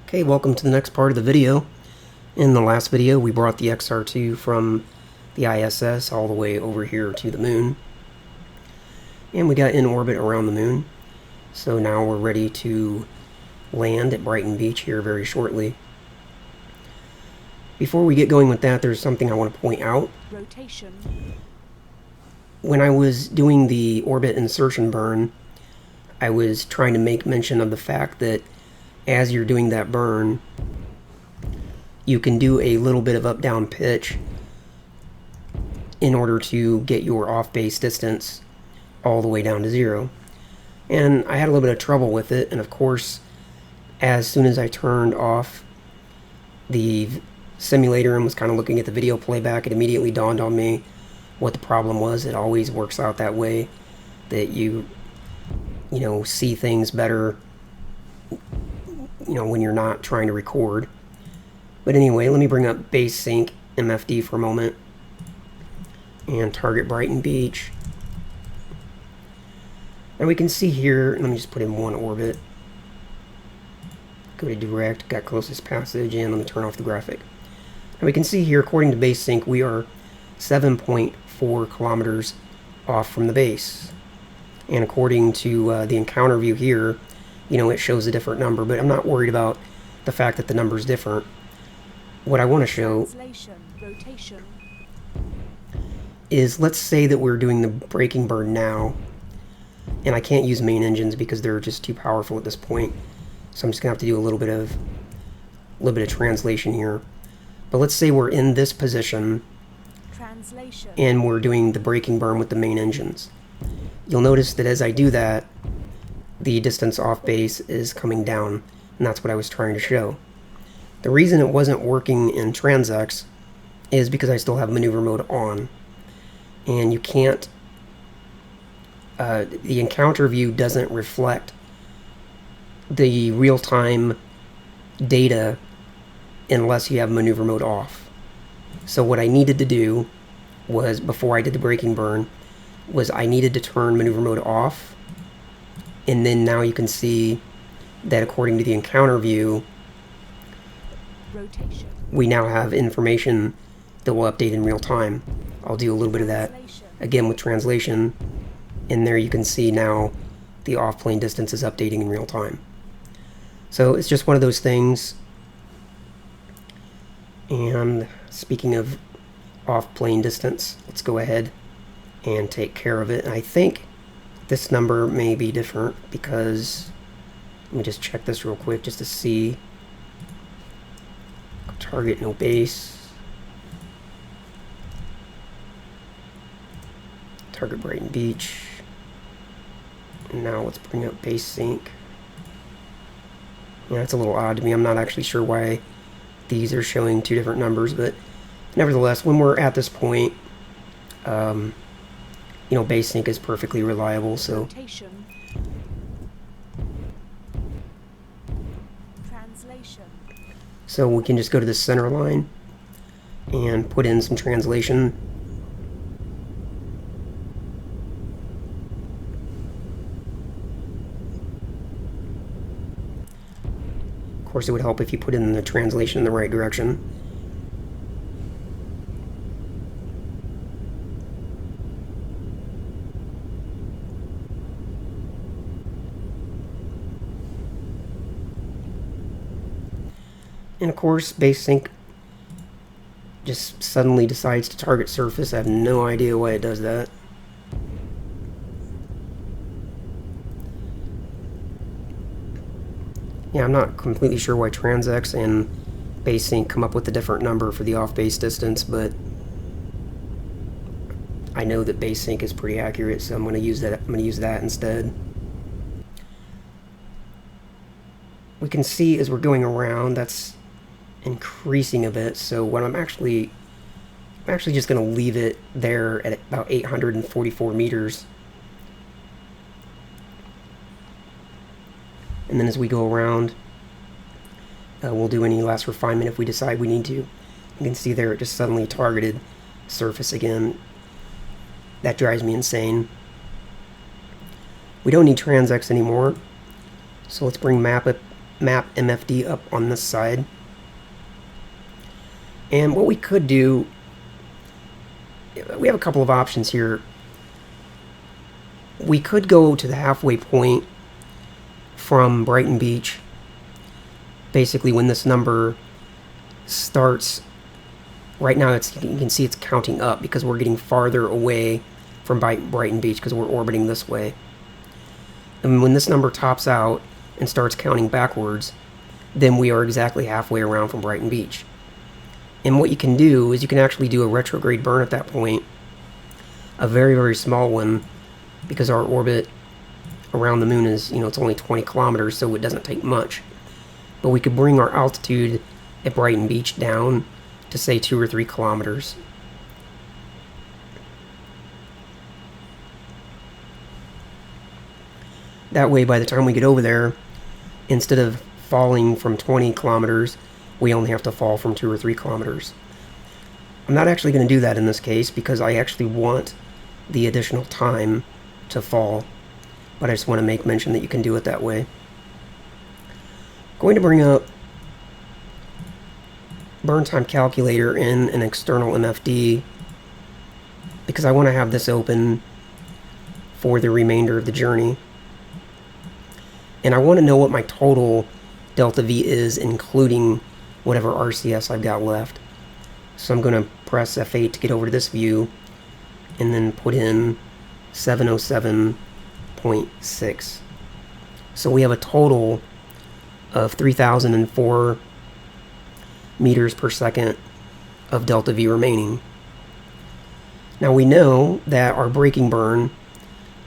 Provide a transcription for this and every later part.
Okay, welcome to the next part of the video. In the last video, we brought the XR2 from the ISS all the way over here to the moon. And we got in orbit around the moon. So now we're ready to land at Brighton Beach here very shortly. Before we get going with that, there's something I want to point out. Rotation. When I was doing the orbit insertion burn, I was trying to make mention of the fact that as you're doing that burn, you can do a little bit of up-down pitch in order to get your off-base distance all the way down to 0. And I had a little bit of trouble with it, and of course, as soon as I turned off the simulator and was kind of looking at the video playback, it immediately dawned on me what the problem was. It always works out that way, that you see things better when you're not trying to record. But anyway, let me bring up base sync MFD for a moment and target Brighton Beach. And we can see here, let me just put in one orbit, go to direct, got closest passage, and let me turn off the graphic. And we can see here, according to base sync, we are 7.4 kilometers off from the base. And according to the encounter view here, it shows a different number, but I'm not worried about the fact that the number is different. What I want to show Rotation. is, let's say that we're doing the braking burn now, and I can't use main engines because they're just too powerful at this point. So I'm just gonna have to do a little bit of translation here. But let's say we're in this position and we're doing the braking burn with the main engines. You'll notice that as I do that, the distance off base is coming down, and that's what I was trying to show. The reason it wasn't working in TransX is because I still have maneuver mode on, and you can't, the encounter view doesn't reflect the real-time data unless you have maneuver mode off. So what I needed to do was, before I did the braking burn, was I needed to turn maneuver mode off, and then now you can see that according to the encounter view, Rotation. we now have information that will update in real time. I'll do a little bit of that again with translation, and there you can see now the off-plane distance is updating in real time. So it's just one of those things. And speaking of off-plane distance, let's go ahead and take care of it. I think this number may be different because, let me just check this real quick just to see. Target no base. Target Brighton Beach. And now let's bring up base sync. Yeah, it's a little odd to me. I'm not actually sure why these are showing two different numbers, but nevertheless, when we're at this point, base sync is perfectly reliable. So Rotation. Translation. So we can just go to the center line and put in some translation. Of course, it would help if you put in the translation in the right direction. And of course, base sync just suddenly decides to target surface. I have no idea why it does that. Yeah, I'm not completely sure why TransX and base sync come up with a different number for the off-base distance, but I know that base sync is pretty accurate, so I'm going to use that. I'm going to use that instead. We can see as we're going around, that's increasing a bit. So what I'm actually just going to leave it there at about 844 meters. And then as we go around, we'll do any last refinement if we decide we need to. You can see there it just suddenly targeted surface again. That drives me insane. We don't need TransX anymore. So let's bring map up map MFD up on this side. And what we could do, we have a couple of options here. We could go to the halfway point from Brighton Beach. Basically, when this number starts, right now you can see it's counting up because we're getting farther away from Brighton Beach because we're orbiting this way. And when this number tops out and starts counting backwards, then we are exactly halfway around from Brighton Beach. And what you can do is you can actually do a retrograde burn at that point, a very, very small one, because our orbit around the moon is, it's only 20 kilometers, so it doesn't take much. But we could bring our altitude at Brighton Beach down to, say, 2 or 3 kilometers. That way, by the time we get over there, instead of falling from 20 kilometers, we only have to fall from 2 or 3 kilometers. I'm not actually going to do that in this case because I actually want the additional time to fall, but I just want to make mention that you can do it that way. Going to bring up burn time calculator in an external MFD because I want to have this open for the remainder of the journey. And I want to know what my total delta V is, including whatever RCS I've got left. So I'm going to press F8 to get over to this view and then put in 707.6. So we have a total of 3,004 meters per second of delta V remaining. Now we know that our braking burn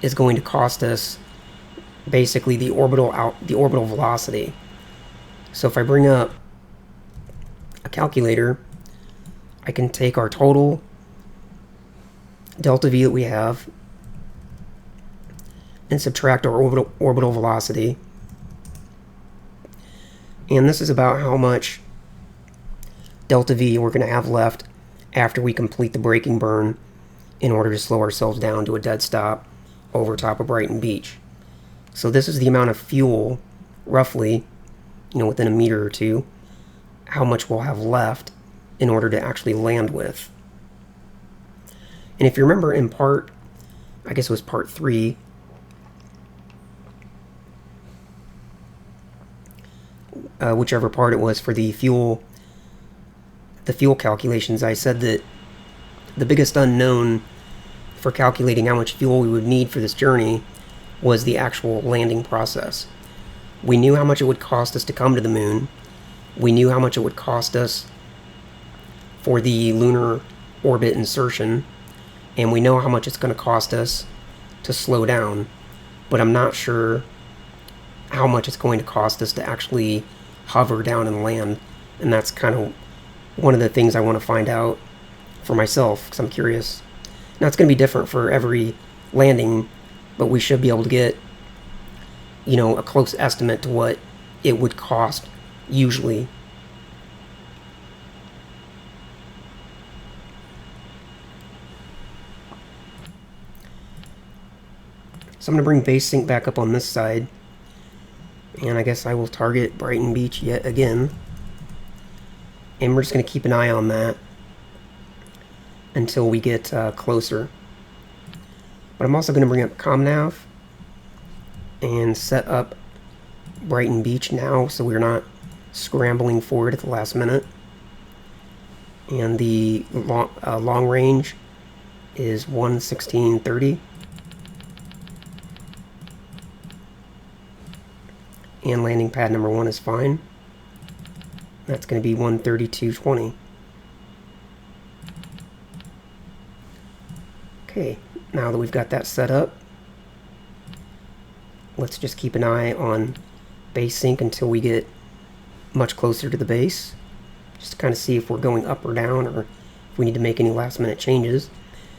is going to cost us basically the orbital velocity. So if I bring up a calculator, I can take our total delta V that we have and subtract our orbital velocity. And this is about how much delta V we're going to have left after we complete the braking burn in order to slow ourselves down to a dead stop over top of Brighton Beach. So this is the amount of fuel, roughly, within a meter or two, how much we'll have left in order to actually land with. And if you remember in part, I guess it was part 3, whichever part it was for the fuel calculations, I said that the biggest unknown for calculating how much fuel we would need for this journey was the actual landing process. We knew how much it would cost us to come to the moon. We knew how much it would cost us for the lunar orbit insertion, and we know how much it's going to cost us to slow down, but I'm not sure how much it's going to cost us to actually hover down and land, and that's kind of one of the things I want to find out for myself, because I'm curious. Now, it's going to be different for every landing, but we should be able to get, a close estimate to what it would cost usually. So I'm going to bring base sync back up on this side, and I guess I will target Brighton Beach yet again. And we're just going to keep an eye on that until we get closer. But I'm also going to bring up ComNav and set up Brighton Beach now so we're not scrambling forward at the last minute. And the long range is 116.30. And landing pad number 1 is fine. That's going to be 132.20. Okay, now that we've got that set up, let's just keep an eye on base sync until we get much closer to the base, just to kind of see if we're going up or down, or if we need to make any last minute changes,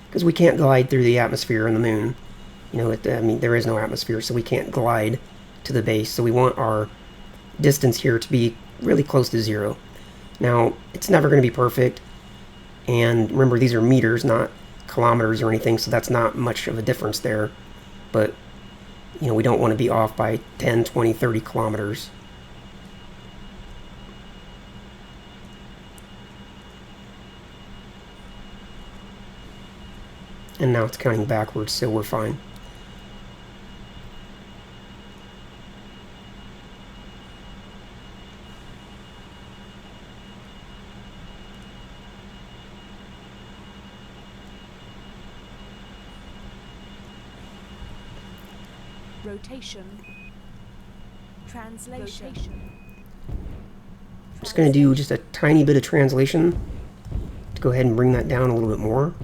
because we can't glide through the atmosphere on the moon. There is no atmosphere, so we can't glide to the base, so we want our distance here to be really close to 0. Now, it's never going to be perfect, and remember, these are meters, not kilometers or anything, so that's not much of a difference there, but we don't want to be off by 10, 20, 30 kilometers. And now it's counting backwards, so we're fine. Rotation. Translation. I'm just going to do just a tiny bit of translation to go ahead and bring that down a little bit more.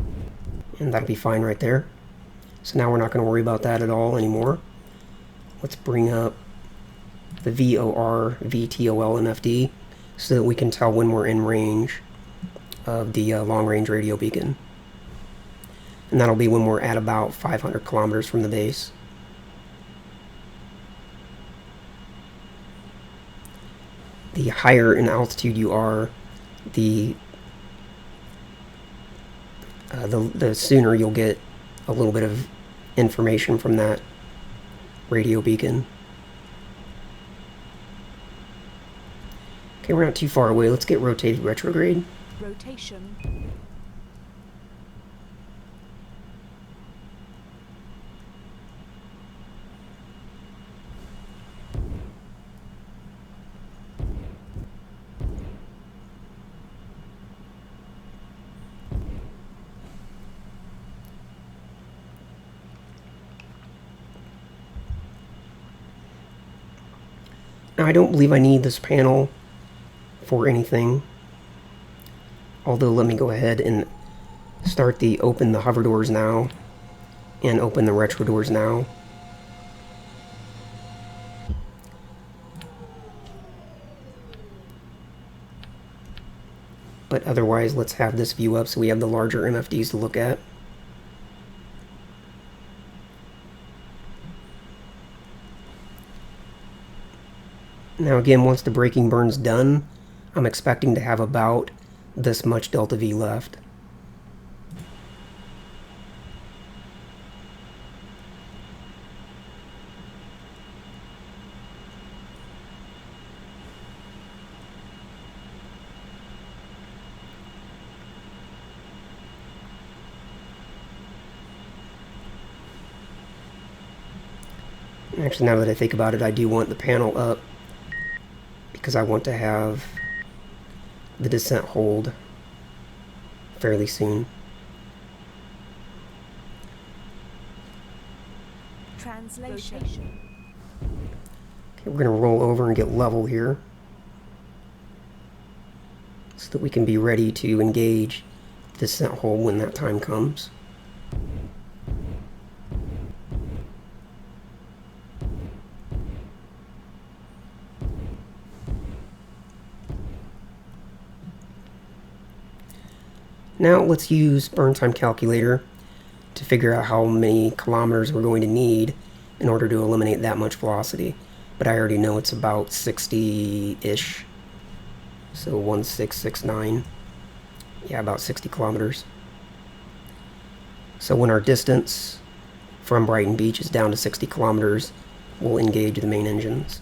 And that'll be fine right there. So now we're not going to worry about that at all anymore. Let's bring up the VOR, VTOL, and FD so that we can tell when we're in range of the long-range radio beacon. And that'll be when we're at about 500 kilometers from the base. The higher in altitude you are, the sooner you'll get a little bit of information from that radio beacon. Okay, we're not too far away. Let's get rotated retrograde. Rotation. Now, I don't believe I need this panel for anything. Although, let me go ahead and start the open the hover doors now and open the retro doors now. But otherwise, let's have this view up so we have the larger MFDs to look at. Now again, once the braking burn's done, I'm expecting to have about this much delta V left. Actually, now that I think about it, I do want the panel up because I want to have the descent hold fairly soon. Translation. Okay, we're going to roll over and get level here so that we can be ready to engage the descent hold when that time comes. Now let's use burn time calculator to figure out how many kilometers we're going to need in order to eliminate that much velocity. But I already know it's about 60-ish. So 1669. Yeah, about 60 kilometers. So when our distance from Brighton Beach is down to 60 kilometers, we'll engage the main engines.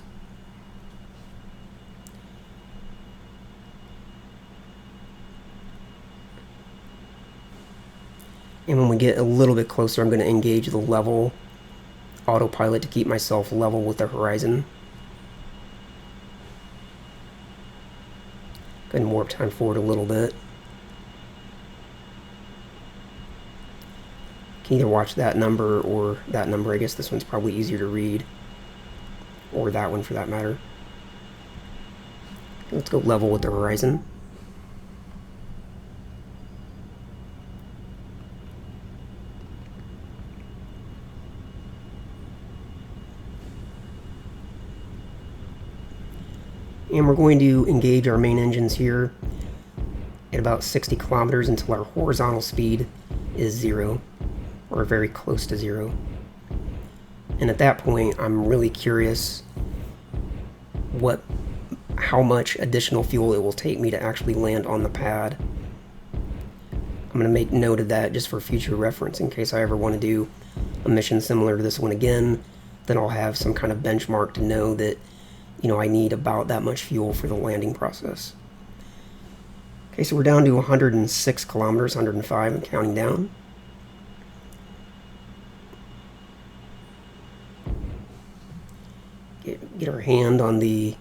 And when we get a little bit closer, I'm going to engage the level autopilot to keep myself level with the horizon. Go ahead and warp time forward a little bit. Can either watch that number or that number. I guess this one's probably easier to read. Or that one for that matter. Let's go level with the horizon. And we're going to engage our main engines here at about 60 kilometers until our horizontal speed is 0, or very close to 0. And at that point, I'm really curious how much additional fuel it will take me to actually land on the pad. I'm going to make note of that just for future reference in case I ever want to do a mission similar to this one again. Then I'll have some kind of benchmark to know that I need about that much fuel for the landing process. Okay, so we're down to 106 kilometers, 105, and counting down. Get our hand on the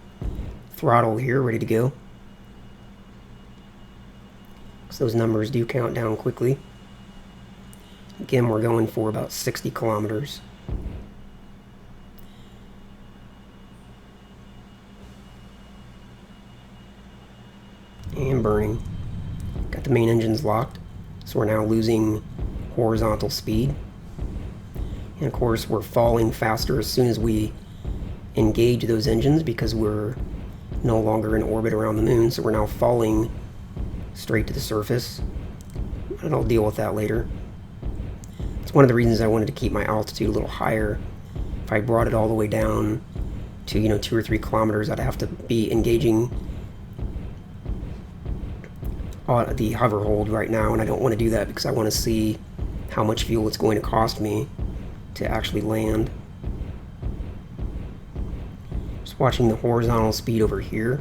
throttle here, ready to go. Because those numbers do count down quickly. Again, we're going for about 60 kilometers. And burning. Got the main engines locked, so we're now losing horizontal speed. And of course, we're falling faster as soon as we engage those engines because we're no longer in orbit around the moon, so we're now falling straight to the surface. And I'll deal with that later. It's one of the reasons I wanted to keep my altitude a little higher. If I brought it all the way down to 2 or 3 kilometers, I'd have to be engaging the hover hold right now, and I don't want to do that because I want to see how much fuel it's going to cost me to actually land. Just watching the horizontal speed over here.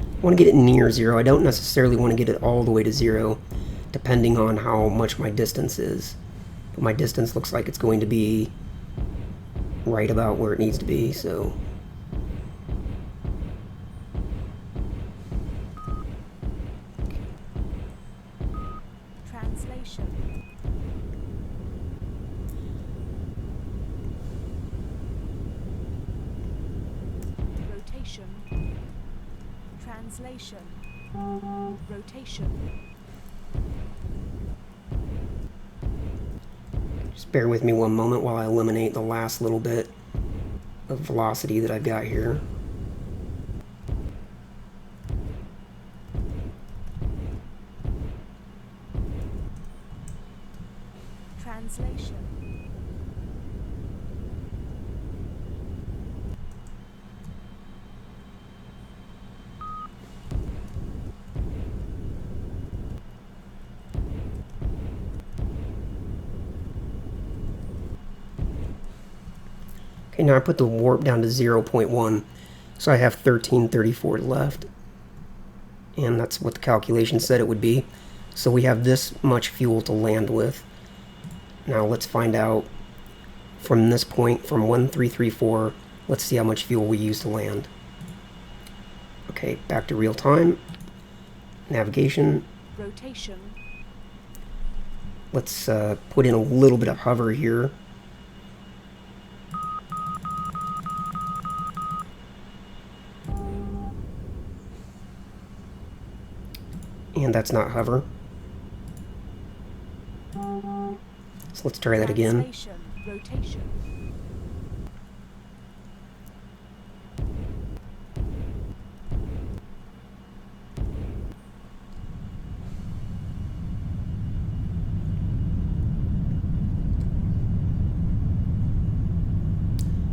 I want to get it near zero. I don't necessarily want to get it all the way to zero, depending on how much my distance is. But my distance looks like it's going to be right about where it needs to be, so... Translation. Rotation. Translation. Rotation. Just bear with me one moment while I eliminate the last little bit of velocity that I've got here. Translation. Okay, now I put the warp down to 0.1, so I have 1334 left. And that's what the calculation said it would be. So we have this much fuel to land with. Now let's find out from this point, from 1334, let's see how much fuel we use to land. Okay, back to real time. Navigation. Rotation. Let's put in a little bit of hover here. And that's not hover. So let's try that again. Translation. Rotation.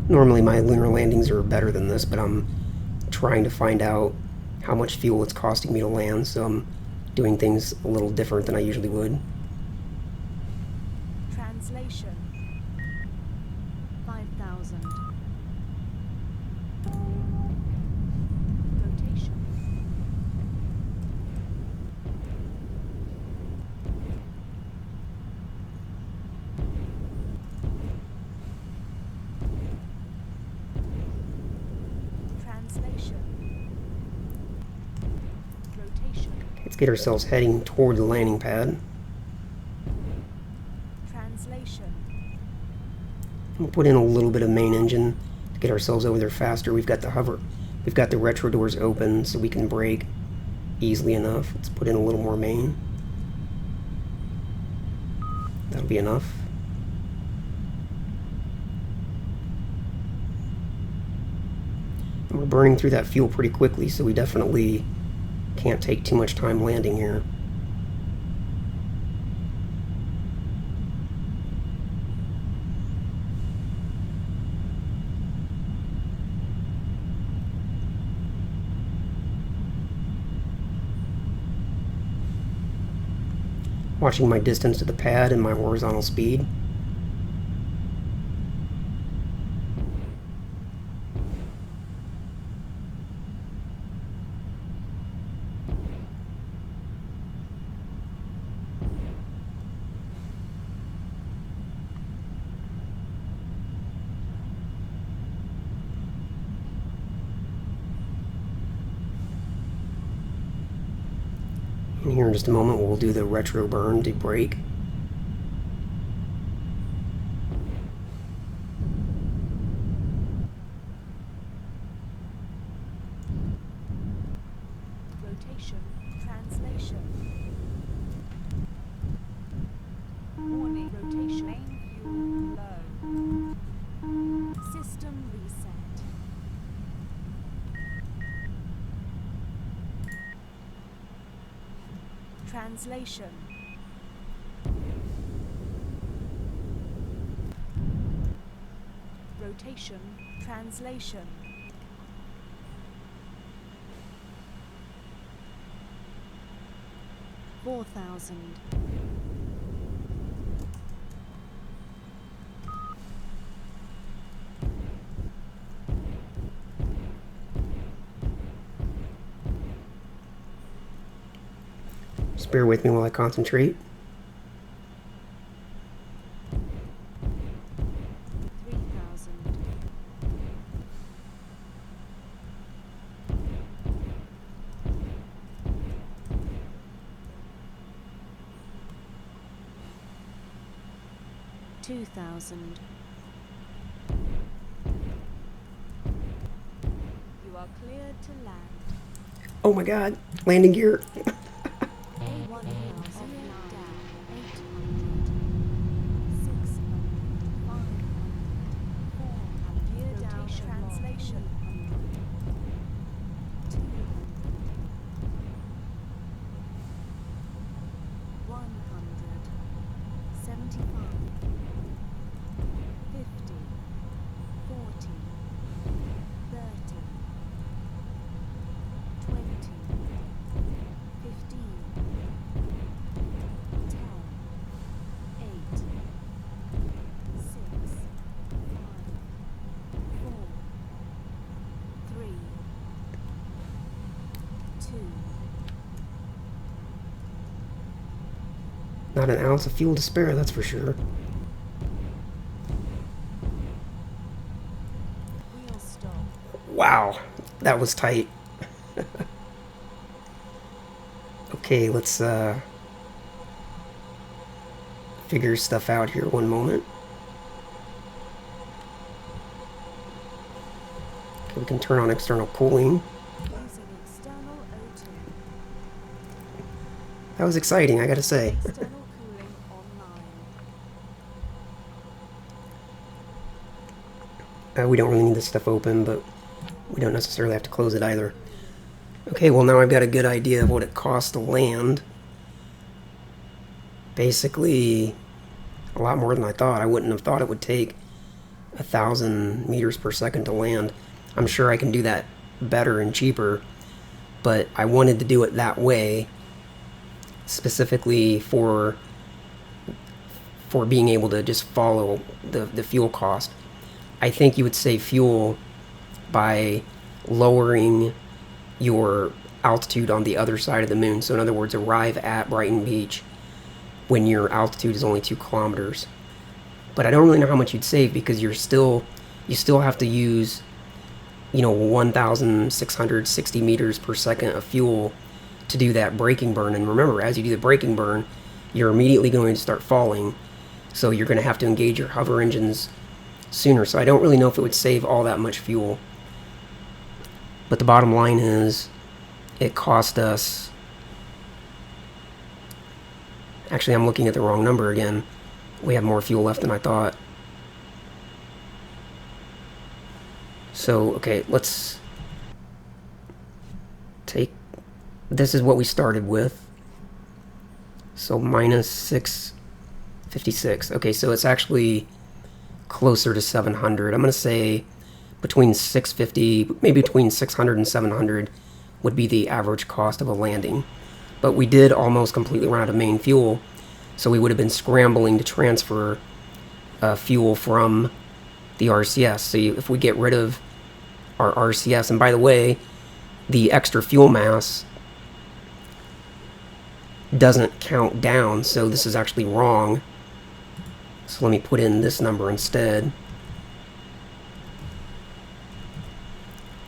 Normally my lunar landings are better than this, but I'm trying to find out how much fuel it's costing me to land, so I'm doing things a little different than I usually would. Translation. 5,000. Rotation. Translation. Rotation. Let's get ourselves heading toward the landing pad. Translation. We'll put in a little bit of main engine to get ourselves over there faster. We've got the hover, we've got the retro doors open so we can brake easily enough. Let's put in a little more main. That'll be enough. And we're burning through that fuel pretty quickly, so we definitely can't take too much time landing here. Watching my distance to the pad and my horizontal speed. And here in just a moment, we'll do the retro burn to brake. Rotation. Translation. Warning. Rotation. Main fuel low. System reset. Translation. Rotation. Translation. $4,000. Just bear with me while I concentrate. 3,000. $2,000. You are cleared to land. Oh my god, landing gear. 1,000 down. 800. 600. 500. 400. Gear down. Translation. 200. 100. 75. 50. 40. 30. 20. 15. 10. 8. 6. 5. 4. 3. 2. Not an ounce of fuel to spare, that's for sure. Wheel stop. Wow, that was tight. Okay, let's figure stuff out here one moment. Okay, we can turn on external cooling. Using external O2. That was exciting, I gotta say. External cooling online. We don't really need this stuff open, but we don't necessarily have to close it either. Okay, well now I've got a good idea of what it costs to land. Basically, a lot more than I thought. I wouldn't have thought it would take 1,000 meters per second to land. I'm sure I can do that better and cheaper, but I wanted to do it that way specifically for being able to just follow the fuel cost. I think you would save fuel by lowering your altitude on the other side of the moon. So in other words, arrive at Brighton Beach when your altitude is only 2 kilometers. But I don't really know how much you'd save because you still have to use 1,660 meters per second of fuel to do that braking burn. And remember, as you do the braking burn, you're immediately going to start falling. So you're going to have to engage your hover engines sooner. So I don't really know if it would save all that much fuel. But the bottom line is, it cost us... Actually, I'm looking at the wrong number again. We have more fuel left than I thought. So, okay, let's take... This is what we started with. So, minus 656. Okay, so it's actually closer to 700. I'm going to say between 650, maybe between 600 and 700 would be the average cost of a landing. But we did almost completely run out of main fuel, so we would have been scrambling to transfer fuel from the RCS. So if we get rid of our RCS, and by the way, the extra fuel mass doesn't count down, so this is actually wrong. So let me put in this number instead.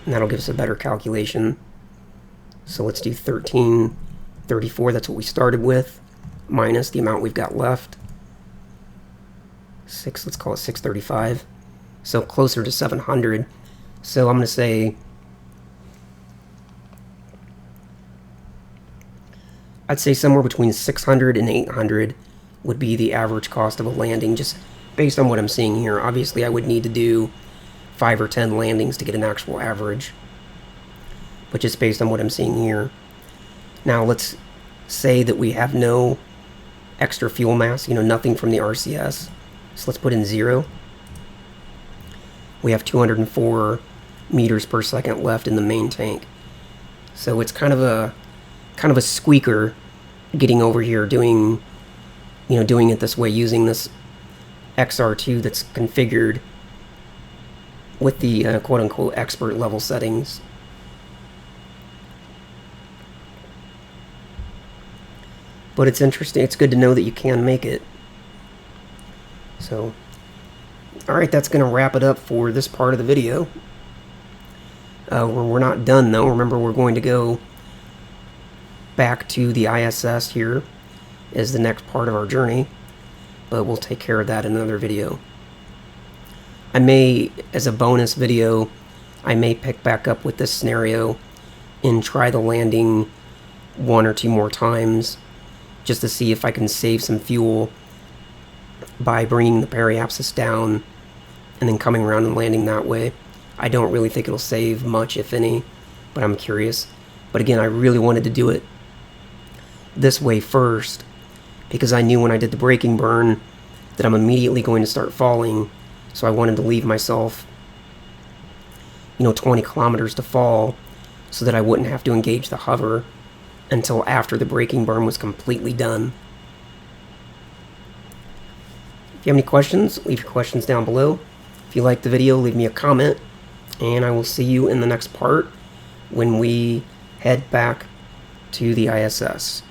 And that'll give us a better calculation. So let's do 13 34, that's what we started with, minus the amount we've got left. Let's call it 635. So closer to 700. So I'm going to say, I'd say somewhere between 600 and 800 would be the average cost of a landing, just based on what I'm seeing here. Obviously, I would need to do 5 or 10 landings to get an actual average, but just based on what I'm seeing here. Now, let's say that we have no extra fuel mass, nothing from the RCS. So let's put in 0. We have 204 meters per second left in the main tank. So it's kind of a squeaker getting over here, doing it this way, using this XR2 that's configured with the quote-unquote expert level settings. But it's interesting. It's good to know that you can make it. So, alright, that's going to wrap it up for this part of the video. We're not done, though. Remember, we're going to go back to the ISS here as the next part of our journey. But we'll take care of that in another video. I may, as a bonus video, I may pick back up with this scenario and try the landing 1 or 2 more times, just to see if I can save some fuel by bringing the periapsis down and then coming around and landing that way. I don't really think it'll save much, if any, but I'm curious. But again, I really wanted to do it this way first, because I knew when I did the braking burn that I'm immediately going to start falling, so I wanted to leave myself 20 kilometers to fall so that I wouldn't have to engage the hover until after the braking burn was completely done. If you have any questions, leave your questions down below. If you liked the video, leave me a comment, and I will see you in the next part when we head back to the ISS.